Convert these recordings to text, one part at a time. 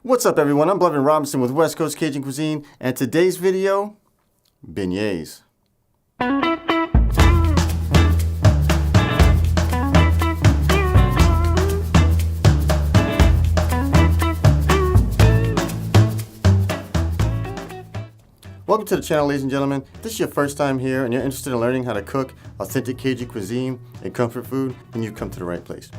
What's up, everyone? I'm Blevin Robinson with West Coast Cajun Cuisine, and today's video, beignets. Welcome to the channel, ladies and gentlemen. If this is your first time here and you're interested in learning how to cook authentic Cajun cuisine and comfort food, then you've come to the right place.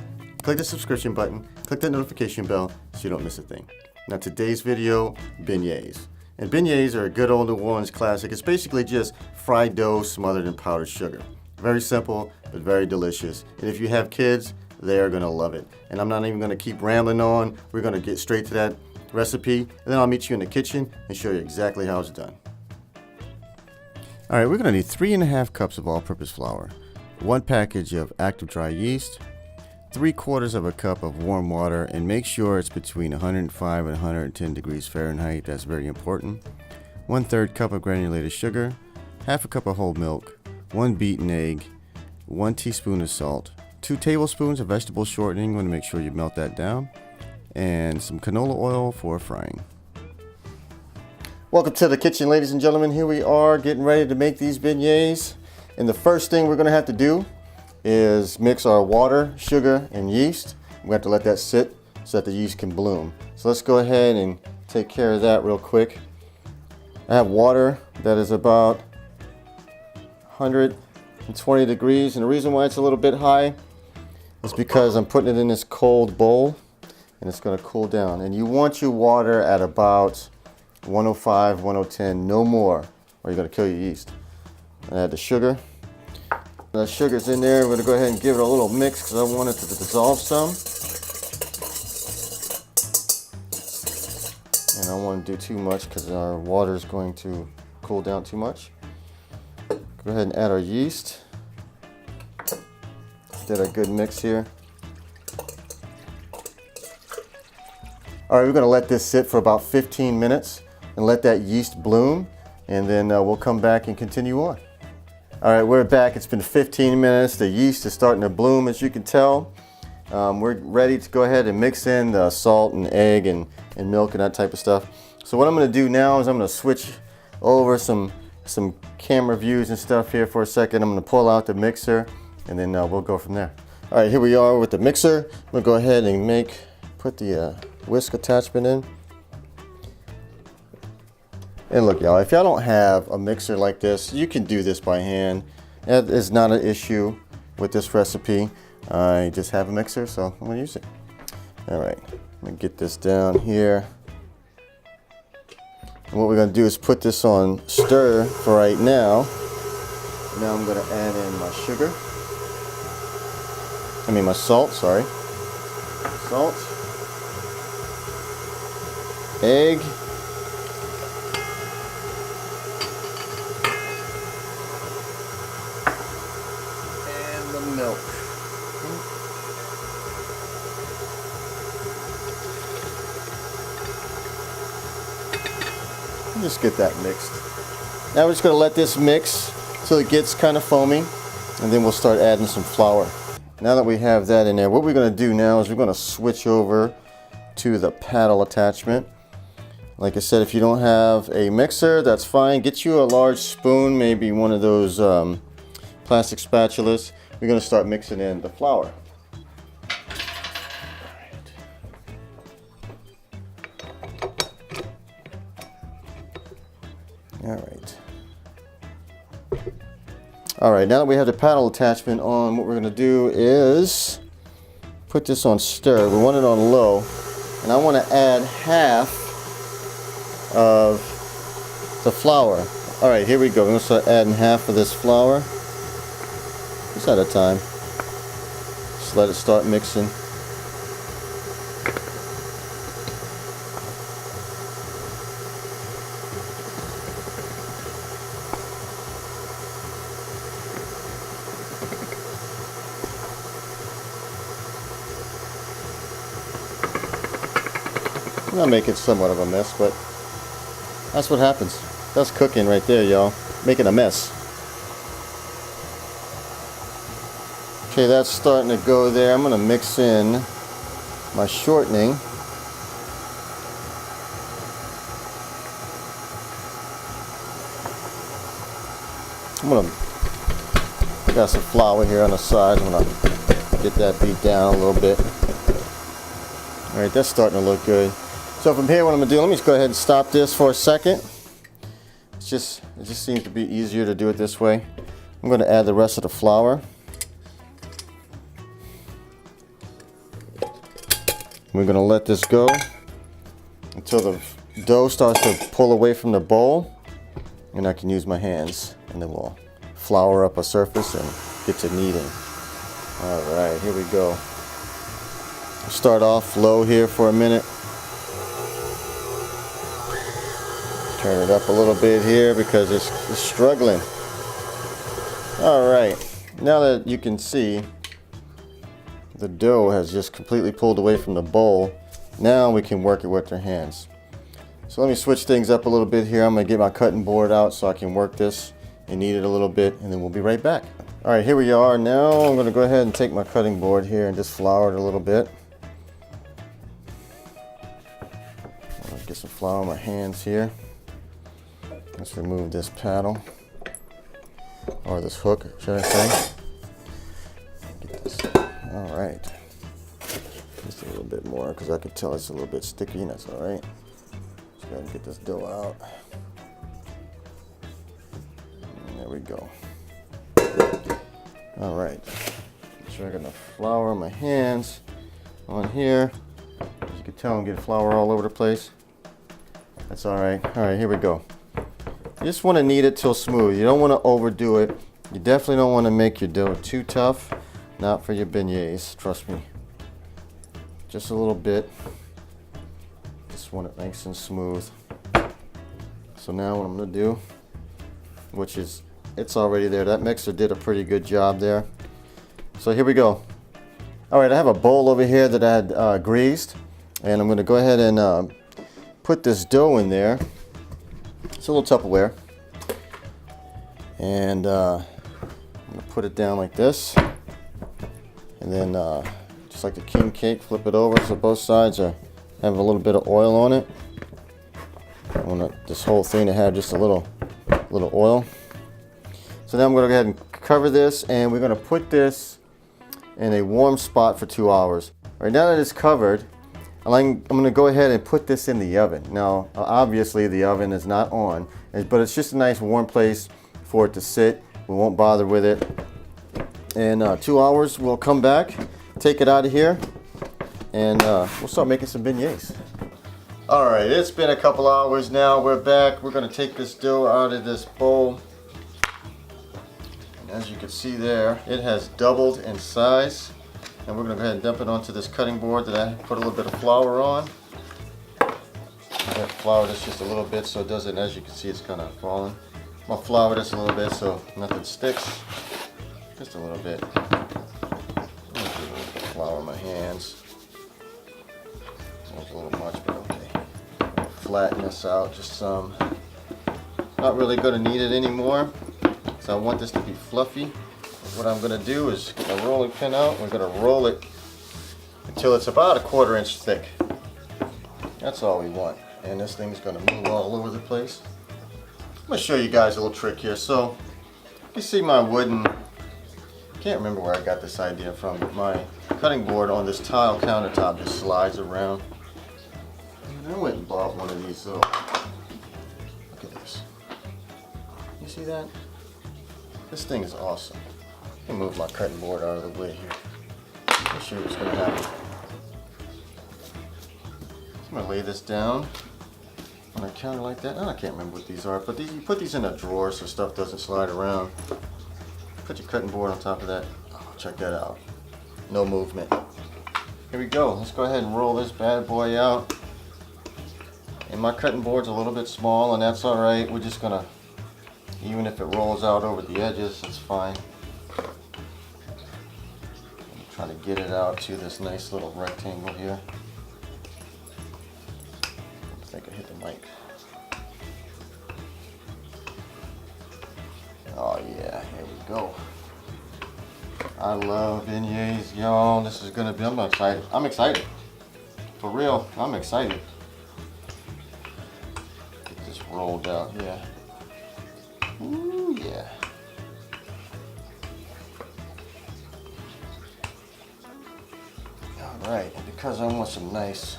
Click the subscription button, click that notification bell so you don't miss a thing. Now today's video, beignets. And beignets are a good old New Orleans classic. It's basically just fried dough smothered in powdered sugar. Very simple, but very delicious. And if you have kids, they are gonna love it. And I'm not even gonna keep rambling on. We're gonna get straight to that recipe, and then I'll meet you in the kitchen and show you exactly how it's done. All right, we're gonna need 3½ cups of all-purpose flour, 1 package of active dry yeast, 3/4 of a cup of warm water, and make sure it's between 105 and 110 degrees Fahrenheit. That's very important. 1/3 cup of granulated sugar, 1/2 cup of whole milk, 1 beaten egg, 1 teaspoon of salt, 2 tablespoons of vegetable shortening. You want to make sure you melt that down, and some canola oil for frying. Welcome to the kitchen, ladies and gentlemen. Here we are getting ready to make these beignets. And the first thing we're going to have to do is mix our water, sugar, and yeast. We have to let that sit so that the yeast can bloom. So let's go ahead and take care of that real quick. I have water that is about 120 degrees, and the reason why it's a little bit high is because I'm putting it in this cold bowl and it's going to cool down. And you want your water at about 105, 110, no more, or you're going to kill your yeast. And add the sugar. The sugar's in there. We're going to go ahead and give it a little mix because I want it to dissolve some. And I don't want to do too much because our water is going to cool down too much. Go ahead and add our yeast. Did a good mix here. All right, we're going to let this sit for about 15 minutes and let that yeast bloom, and then we'll come back and continue on. All right, we're back. It's been 15 minutes. The yeast is starting to bloom, as you can tell. We're ready to go ahead and mix in the salt and egg and milk and that type of stuff. So what I'm going to do now is I'm going to switch over some camera views and stuff here for a second. I'm going to pull out the mixer, and then we'll go from there. All right, here we are with the mixer. I'm going to go ahead and put the whisk attachment in. And look, y'all, if y'all don't have a mixer like this, you can do this by hand. That is not an issue with this recipe. I just have a mixer, so I'm gonna use it. All right, I'm gonna get this down here. And what we're gonna do is put this on stir for right now. Now I'm gonna add in my my salt, sorry. Salt, egg, milk. Just get that mixed. Now we're just going to let this mix till it gets kind of foamy, and then we'll start adding some flour. Now that we have that in there, what we're going to do now is we're going to switch over to the paddle attachment. Like I said, if you don't have a mixer, that's fine. Get you a large spoon, maybe one of those plastic spatulas. We're going to start mixing in the flour. All right, now that we have the paddle attachment on, what we're going to do is put this on stir. We want it on low, and I want to add half of the flour. All right, here we go. We're going to start adding half of this flour. Just at a time. Just let it start mixing. I'm gonna make it somewhat of a mess, but that's what happens. That's cooking right there, y'all. Making a mess. Okay, that's starting to go there. I'm going to mix in my shortening. I got some flour here on the side. I'm gonna get that beat down a little bit. All right, that's starting to look good. So from here, what I'm gonna do, let me just go ahead and stop this for a second. It just seems to be easier to do it this way. I'm gonna add the rest of the flour. We're gonna let this go until the dough starts to pull away from the bowl, and I can use my hands, and then we'll flour up a surface and get to kneading. All right, here we go. Start off low here for a minute. Turn it up a little bit here because it's struggling. All right, now that you can see the dough has just completely pulled away from the bowl, now we can work it with our hands. So let me switch things up a little bit here. I'm gonna get my cutting board out so I can work this and knead it a little bit, and then we'll be right back. All right, here we are. Now I'm gonna go ahead and take my cutting board here and just flour it a little bit. I'll get some flour on my hands here. Let's remove this paddle, or this hook, should I say. Get this. All right. Just a little bit more because I can tell it's a little bit sticky, and that's all right. Just go ahead and get this dough out. And there we go. All right. Make sure I got enough flour on my hands on here. As you can tell, I'm getting flour all over the place. That's all right. All right, here we go. You just want to knead it till smooth. You don't want to overdo it. You definitely don't want to make your dough too tough. Not for your beignets, trust me. Just a little bit. Just want it nice and smooth. So now what I'm gonna do, which is, it's already there. That mixer did a pretty good job there. So here we go. All right, I have a bowl over here that I had greased, and I'm gonna go ahead and put this dough in there. It's a little Tupperware. And I'm gonna put it down like this. And then, just like the king cake, flip it over so both sides have a little bit of oil on it. I want this whole thing to have just a little oil. So now I'm going to go ahead and cover this, and we're going to put this in a warm spot for 2 hours. All right, now that it's covered, I'm going to go ahead and put this in the oven. Now, obviously the oven is not on, but it's just a nice warm place for it to sit. We won't bother with it. In 2 hours, we'll come back, take it out of here, and we'll start making some beignets. All right, it's been a couple hours now. We're back. We're going to take this dough out of this bowl. And as you can see there, it has doubled in size. And we're going to go ahead and dump it onto this cutting board that I put a little bit of flour on. I have flour this just a little bit so it doesn't, as you can see, it's kind of falling. I'll flour this a little bit so nothing sticks. Just a little bit. Flour in my hands. That was a little much, but okay. Flatten this out just some. Not really going to need it anymore, so I want this to be fluffy. What I'm going to do is get my rolling pin out. We're going to roll it until it's about 1/4 inch thick. That's all we want. And this thing's going to move all over the place. I'm going to show you guys a little trick here. So you see my wooden, can't remember where I got this idea from, but my cutting board on this tile countertop just slides around. And I went and bought one of these little, look at this. You see that? This thing is awesome. Let me move my cutting board out of the way here. Let's show you what's going to happen. I'm going to lay this down on a counter like that. Oh, I can't remember what these are, but you put these in a drawer so stuff doesn't slide around. Put your cutting board on top of that. Oh, check that out. No movement. Here we go. Let's go ahead and roll this bad boy out. And my cutting board's a little bit small, and that's all right. We're just gonna, even if it rolls out over the edges, it's fine. I'm trying to get it out to this nice little rectangle here. I think I hit the mic. Oh yeah, here we go. I love beignets, y'all. This is gonna be, I'm excited. I'm excited. For real, I'm excited. Get this rolled out, yeah. Ooh, yeah. Alright, and because I want some nice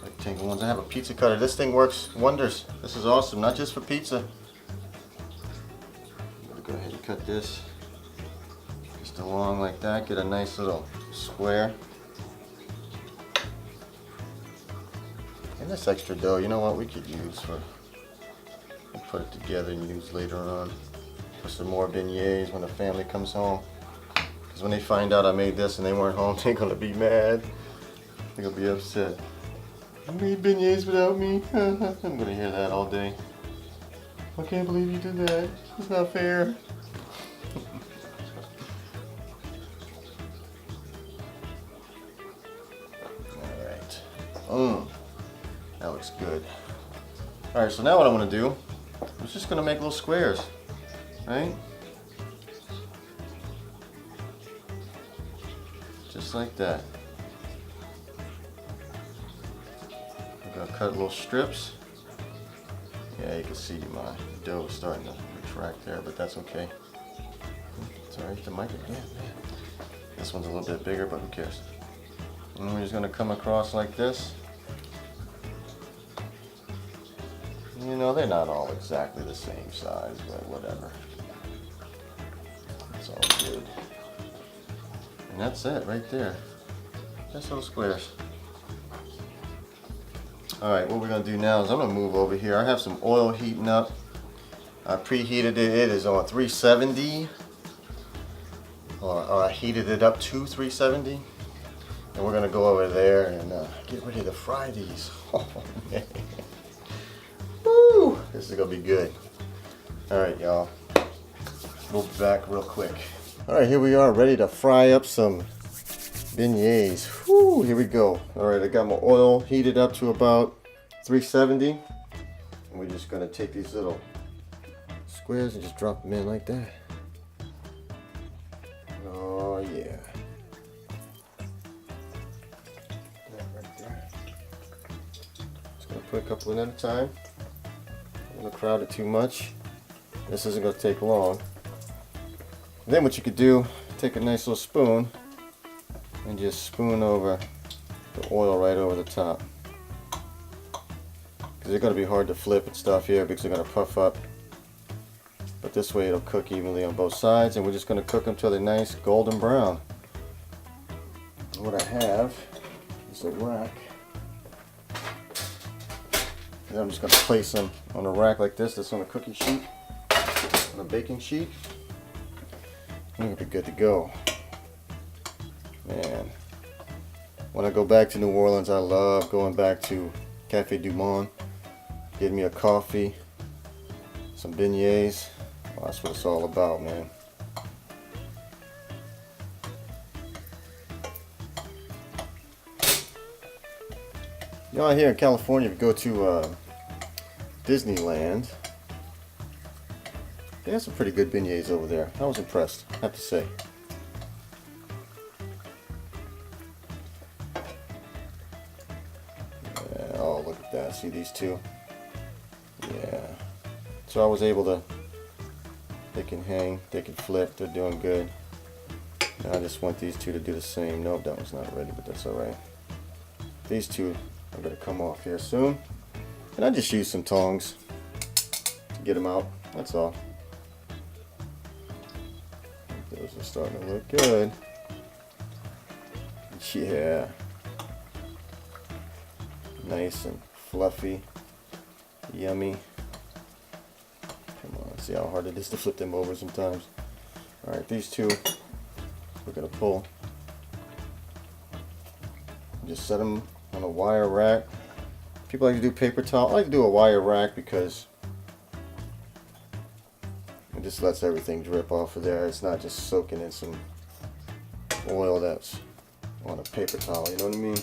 rectangle ones, I have a pizza cutter. This thing works wonders. This is awesome, not just for pizza. I'm gonna go ahead and cut this just along like that, get a nice little square. And this extra dough, you know what, we could use for, we'll put it together and use later on for some more beignets when the family comes home. Because when they find out I made this and they weren't home, they're gonna be mad. They're gonna be upset. You made beignets without me? I'm gonna hear that all day. I can't believe you did that. It's not fair. Alright. That looks good. Alright, so now what I'm gonna do is just gonna make little squares. Right? Just like that. I'm gonna cut little strips. Yeah, you can see my dough starting to retract there, but that's okay. It's alright, the mic again. This one's a little bit bigger, but who cares? And we're just gonna come across like this. You know, they're not all exactly the same size, but whatever. It's all good. And that's it right there. Just little squares. Alright, what we're going to do now is I'm going to move over here. I have some oil heating up. I preheated it. It is on 370. Or I heated it up to 370. And we're going to go over there and get ready to fry these. Oh, man. Woo! This is going to be good. Alright, y'all. We'll be back real quick. Alright, here we are, ready to fry up some beignets. Whew, here we go. Alright, I got my oil heated up to about 370. And we're just going to take these little squares and just drop them in like that. Oh, yeah. That right there. Just going to put a couple in at a time. I'm going to crowd it too much. This isn't going to take long. And then what you could do, take a nice little spoon and just spoon over the oil right over the top. Because they're going to be hard to flip and stuff here because they're going to puff up. But this way it'll cook evenly on both sides, and we're just going to cook them till they're nice golden brown. And what I have is a rack. And I'm just going to place them on a rack like this. That's on a cookie sheet, on a baking sheet. And it'll be good to go. Man, when I go back to New Orleans, I love going back to Cafe Du Monde, getting me a coffee, some beignets. Well, that's what it's all about, man. You know, here in California, if you go to Disneyland, they have some pretty good beignets over there. I was impressed, I have to say. Yeah, oh, look at that. See these two? Yeah. So I was able to, they can hang, they can flip, they're doing good. Now I just want these two to do the same. Nope, that one's not ready, but that's alright. These two are going to come off here soon. And I just use some tongs to get them out, that's all. Those are starting to look good. Yeah. Nice and fluffy. Yummy. Come on, see how hard it is to flip them over sometimes. Alright, these two we're going to pull. Just set them on a wire rack. People like to do paper towel. I like to do a wire rack because it just lets everything drip off of there. It's not just soaking in some oil that's on a paper towel, you know what I mean?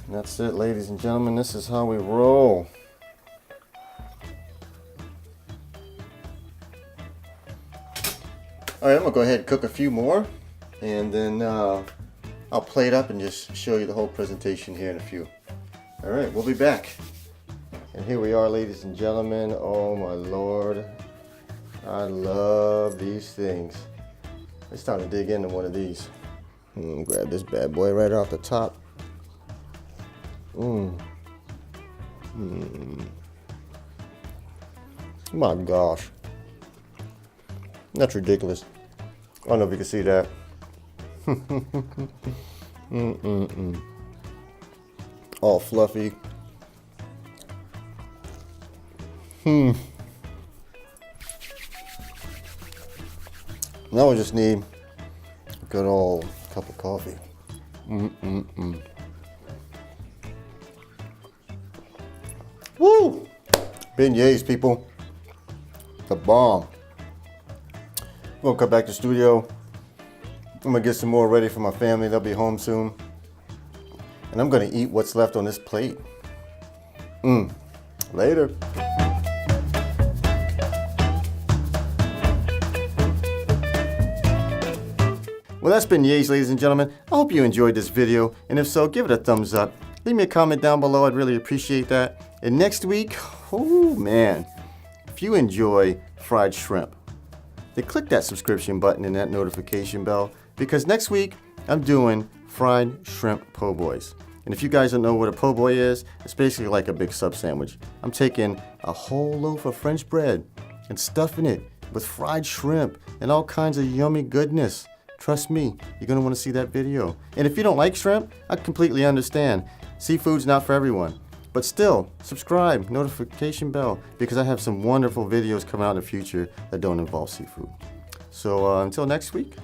And that's it, ladies and gentlemen. This is how we roll. Alright, I'm going to go ahead and cook a few more, and then I'll plate up and just show you the whole presentation here in a few. Alright, we'll be back. And here we are, ladies and gentlemen. Oh my Lord. I love these things. It's time to dig into one of these. Grab this bad boy right off the top. My gosh. That's ridiculous. I don't know if you can see that. All fluffy. Now we just need a good old cup of coffee. Woo! Beignets, people. The bomb. We're gonna come back to the studio. I'm gonna get some more ready for my family. They'll be home soon. And I'm gonna eat what's left on this plate. Later. Well, that's beignets, ladies and gentlemen. I hope you enjoyed this video, and if so, give it a thumbs up. Leave me a comment down below. I'd really appreciate that. And next week, oh man, if you enjoy fried shrimp, then click that subscription button and that notification bell, because next week I'm doing fried shrimp po' boys. And if you guys don't know what a po' boy is, it's basically like a big sub sandwich. I'm taking a whole loaf of French bread and stuffing it with fried shrimp and all kinds of yummy goodness. Trust me, you're gonna wanna see that video. And if you don't like shrimp, I completely understand. Seafood's not for everyone. But still, subscribe, notification bell, because I have some wonderful videos coming out in the future that don't involve seafood. So until next week,